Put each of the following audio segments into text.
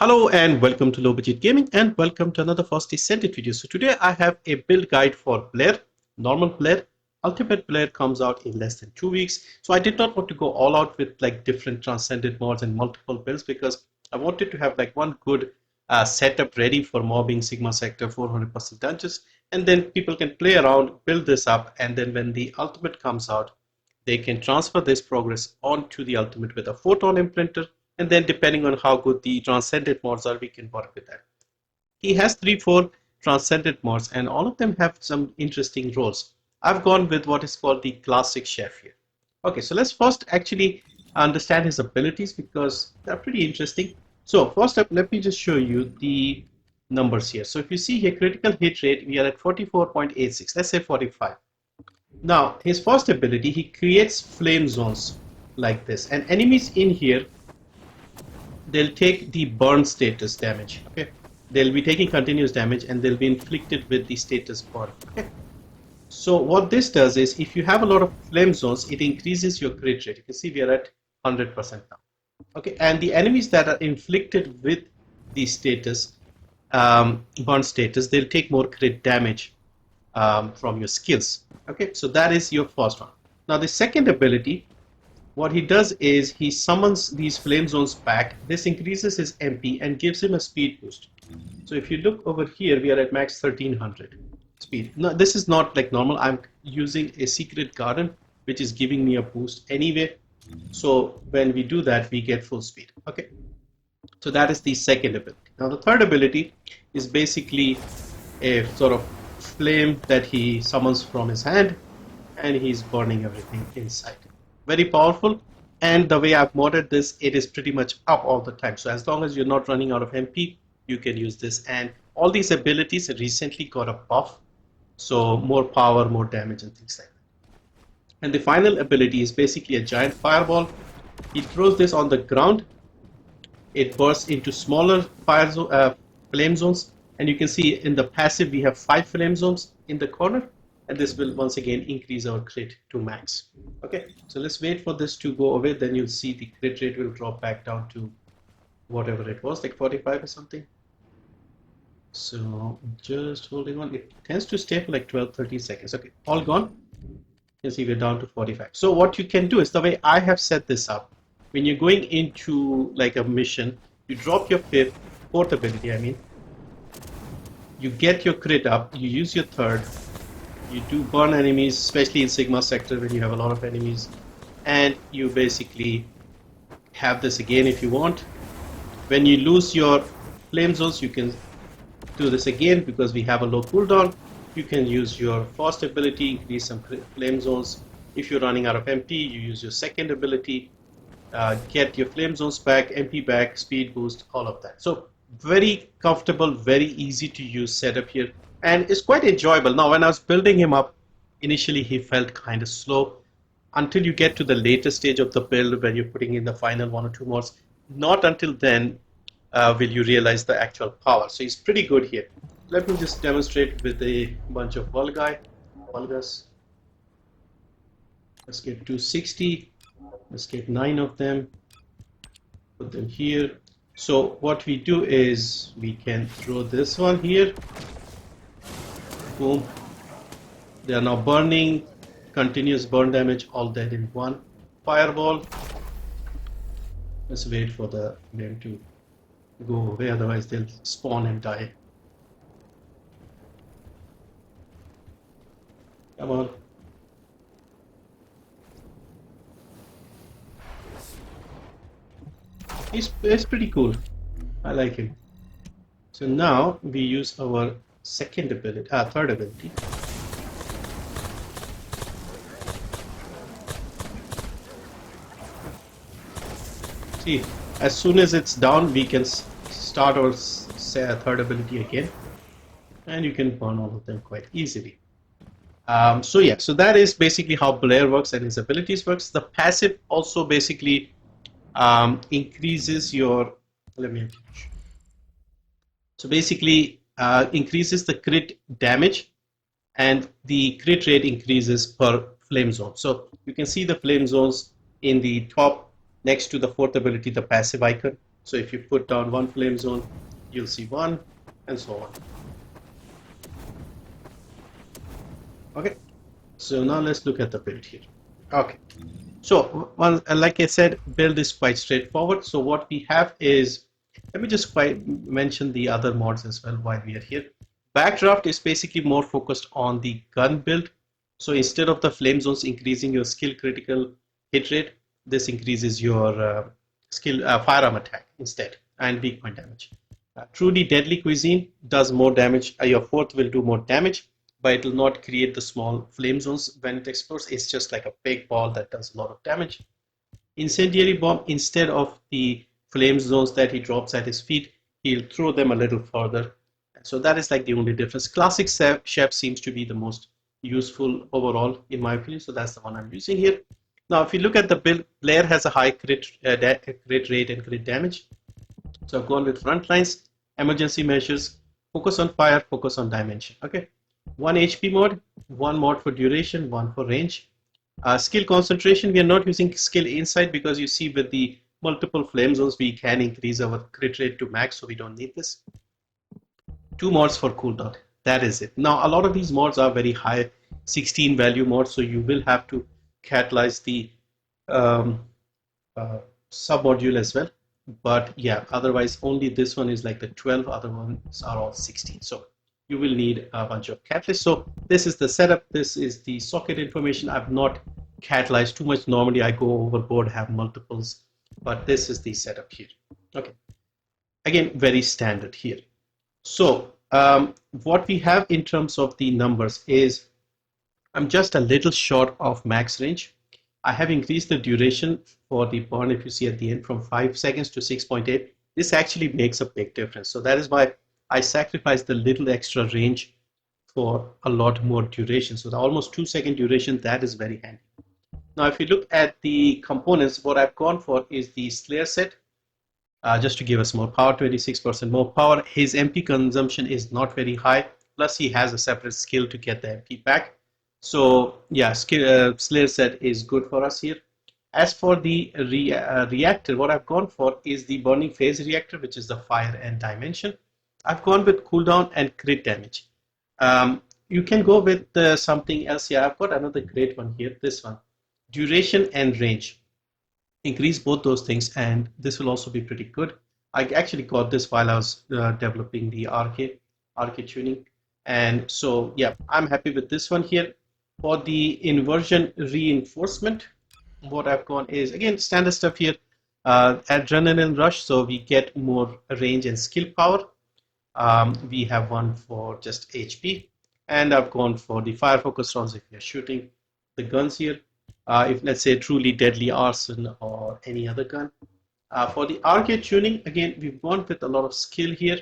Hello and welcome to Low Budget Gaming and welcome to another first Descendant video. So today I have a build guide for Blair, normal Blair. Ultimate Blair comes out in less than 2 weeks. So I did not want to go all out with like different Transcendent mods and multiple builds because I wanted to have like one good setup ready for mobbing Sigma Sector 400% dungeons, and then people can play around, build this up, and then when the Ultimate comes out, they can transfer this progress onto the Ultimate with a photon imprinter, and then depending on how good the transcendent mods are, we can work with that. He has 3-4 transcendent mods and all of them have some interesting roles. I've gone with what is called the classic chef here. Okay, so let's first actually understand his abilities because they're pretty interesting. So first up, let me just show you the numbers here. So if you see here, critical hit rate, we are at 44.86, let's say 45. Now his first ability, he creates flame zones like this, and enemies in here, they'll take the burn status damage. Okay, they'll be taking continuous damage and they'll be inflicted with the status burn. Okay, so what this does is if you have a lot of flame zones, it increases your crit rate. You can see we are at 100% now. Okay, and the enemies that are inflicted with the status burn status, they'll take more crit damage from your skills. Okay, so that is your first one. Now the second ability, what he does is he summons these flame zones back. This increases his MP and gives him a speed boost. So if you look over here, we are at max 1300 speed. No, this is not like normal. I'm using a secret garden, which is giving me a boost anyway. So when we do that, we get full speed. Okay, so that is the second ability. Now the third ability is basically a sort of flame that he summons from his hand, and he's burning everything inside. Very powerful, and the way I've modded this, it is pretty much up all the time. So as long as you're not running out of MP, you can use this. And all these abilities recently got a buff, so more power, more damage, and things like that. And the final ability is basically a giant fireball. He throws this on the ground. It bursts into smaller flame zones, and you can see in the passive we have 5 flame zones in the corner. And this will once again increase our crit to max. Okay, so let's wait for this to go away, then you'll see the crit rate will drop back down to whatever it was, like 45 or something. So just holding on, it tends to stay for like 12-13 seconds. Okay, all gone. You can see we're down to 45. So what you can do is, the way I have set this up, when you're going into like a mission, you drop your fourth ability, you get your crit up, you use your third, you do burn enemies, especially in Sigma Sector when you have a lot of enemies, and you basically have this again if you want. When you lose your flame zones, you can do this again because we have a low cooldown. You can use your first ability, increase some flame zones. If you're running out of MP, you use your second ability, get your flame zones back, MP back, speed boost, all of that. So very comfortable, very easy to use setup here. And it's quite enjoyable. Now, when I was building him up, initially he felt kind of slow until you get to the later stage of the build when you're putting in the final 1 or 2 mods. Not until then will you realize the actual power. So he's pretty good here. Let me just demonstrate with a bunch of Vulgus. Let's get 260. Let's get 9 of them. Put them here. So what we do is we can throw this one here. Boom. They are now burning, continuous burn damage, all that in one fireball. Let's wait for them to go away, otherwise they'll spawn and die. Come on. He's pretty cool. I like him. So now we use our third ability. See, as soon as it's down, we can start our third ability again, and you can burn all of them quite easily. So yeah, so that is basically how Blair works and his abilities works. The passive also basically increases your. Let me finish. So basically, increases the crit damage, and the crit rate increases per flame zone. So you can see the flame zones in the top next to the fourth ability, the passive icon. So if you put down one flame zone, you'll see one, and so on. Okay, so now let's look at the build here. Okay, so like I said, build is quite straightforward. So what we have is, let me just mention the other mods as well while we are here. Backdraft is basically more focused on the gun build. So instead of the flame zones increasing your skill critical hit rate, this increases your skill firearm attack instead and weak point damage. Truly deadly cuisine does more damage. Your fourth will do more damage, but it will not create the small flame zones when it explodes. It's just like a big ball that does a lot of damage. Incendiary bomb, instead of the flame zones that he drops at his feet, he'll throw them a little further. So that is like the only difference. Classic chef seems to be the most useful overall in my opinion, so that's the one I'm using here. Now if you look at the build, Blair has a high crit rate and crit damage. So I've gone with front lines, emergency measures, focus on fire, focus on dimension. Okay, one HP mod, one mod for duration, one for range. Skill concentration, we are not using skill insight because you see with the multiple flame zones we can increase our crit rate to max, so we don't need this. Two mods for cooldown, that is it. Now a lot of these mods are very high 16 value mods, so you will have to catalyze the sub module as well, but yeah, otherwise only this one is like the 12, other ones are all 16, so you will need a bunch of catalysts. So this is the setup, this is the socket information. I've not catalyzed too much. Normally I go overboard, have multiples, but this is the setup here. Okay, again, very standard here. So what we have in terms of the numbers is I'm just a little short of max range. I have increased the duration for the burn, if you see at the end, from 5 seconds to 6.8. This actually makes a big difference. So that is why I sacrificed the little extra range for a lot more duration. So the almost 2-second duration, that is very handy. Now if you look at the components, what I've gone for is the Slayer set. Just to give us more power, 26% more power. His MP consumption is not very high, plus he has a separate skill to get the MP back. So yeah, Slayer set is good for us here. As for the reactor, what I've gone for is the burning phase reactor, which is the fire and dimension. I've gone with cooldown and crit damage. You can go with something else here. I've got another great one here, this one. Duration and range. Increase both those things, and this will also be pretty good. I actually got this while I was developing the Arche Tuning, and so yeah, I'm happy with this one here. For the Inversion Reinforcement, what I've gone is again standard stuff here. Adrenaline rush, so we get more range and skill power. We have one for just HP, and I've gone for the fire focus rounds if you're shooting the guns here. If let's say truly deadly arson or any other gun. For the Arche Tuning, again, we've gone with a lot of skill here.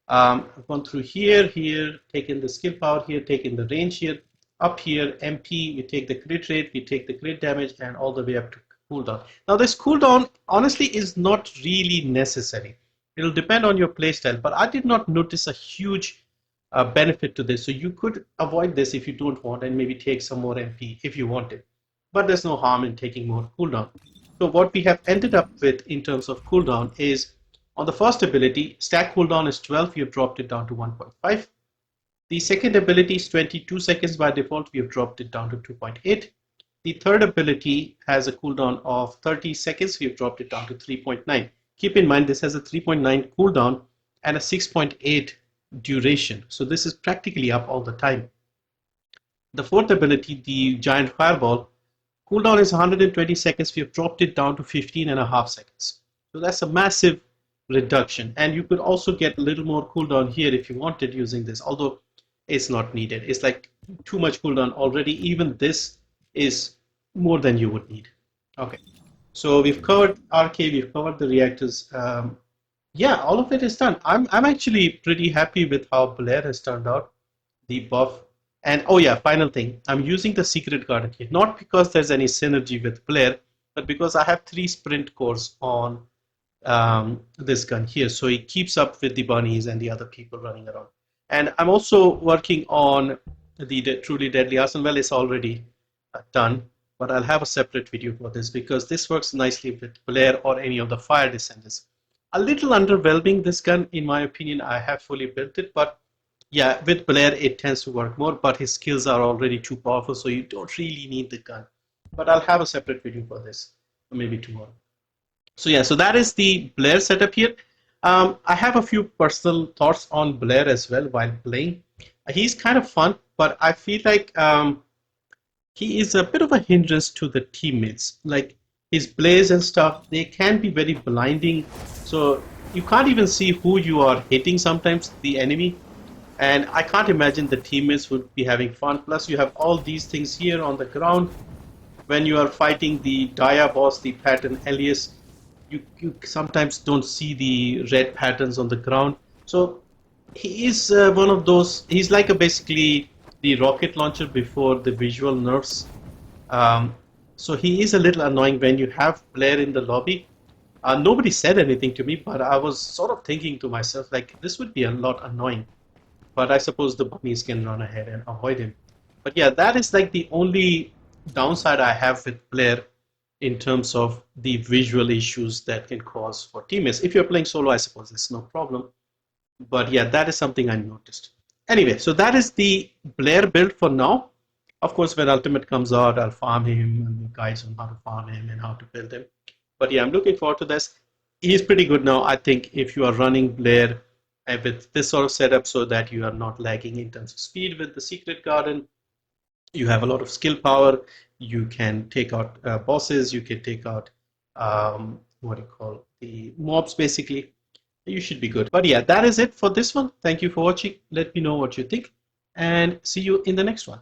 I've gone through here, taken the skill power here, taken the range here, up here, MP, we take the crit rate, we take the crit damage, and all the way up to cooldown. Now this cooldown, honestly, is not really necessary. It'll depend on your playstyle, but I did not notice a huge benefit to this. So you could avoid this if you don't want, and maybe take some more MP if you wanted. But there's no harm in taking more cooldown. So what we have ended up with in terms of cooldown is, on the first ability, stack cooldown is 12, we have dropped it down to 1.5. The second ability is 22 seconds by default, we have dropped it down to 2.8. The third ability has a cooldown of 30 seconds, we have dropped it down to 3.9. Keep in mind this has a 3.9 cooldown and a 6.8 duration. So this is practically up all the time. The fourth ability, the Giant Fireball, cooldown is 120 seconds. We have dropped it down to 15.5 seconds. So that's a massive reduction. And you could also get a little more cooldown here if you wanted using this, although it's not needed. It's like too much cooldown already. Even this is more than you would need. Okay, so we've covered Arche, we've covered the reactors. Yeah, all of it is done. I'm actually pretty happy with how Blair has turned out, the buff. And oh yeah, final thing, I'm using the secret garden here, not because there's any synergy with Blair, but because I have 3 sprint cores on this gun here, so it keeps up with the bunnies and the other people running around. And I'm also working on the truly deadly arson. Well, it's already done, but I'll have a separate video for this because this works nicely with Blair or any of the fire descendants. A little underwhelming, this gun, in my opinion. I have fully built it, but yeah, with Blair, it tends to work more, but his skills are already too powerful, so you don't really need the gun. But I'll have a separate video for this, maybe tomorrow. So yeah, so that is the Blair setup here. I have a few personal thoughts on Blair as well while playing. He's kind of fun, but I feel like he is a bit of a hindrance to the teammates. Like his blaze and stuff, they can be very blinding. So you can't even see who you are hitting sometimes, the enemy. And I can't imagine the teammates would be having fun. Plus you have all these things here on the ground. When you are fighting the Dia boss, the pattern Elias, you sometimes don't see the red patterns on the ground. So he is one of those. He's like basically the rocket launcher before the visual nerfs. Um, so he is a little annoying when you have Blair in the lobby. Nobody said anything to me, but I was sort of thinking to myself, like, this would be a lot annoying. But I suppose the bunnies can run ahead and avoid him. But yeah, that is like the only downside I have with Blair in terms of the visual issues that can cause for teammates. If you're playing solo, I suppose it's no problem. But yeah, that is something I noticed. Anyway, so that is the Blair build for now. Of course, when Ultimate comes out, I'll farm him and guides on how to farm him and how to build him. But yeah, I'm looking forward to this. He's pretty good now. I think if you are running Blair with this sort of setup so that you are not lagging in terms of speed with the Secret Garden, you have a lot of skill power. You can take out bosses. You can take out what do you call the mobs, basically. You should be good. But yeah, that is it for this one. Thank you for watching. Let me know what you think and see you in the next one.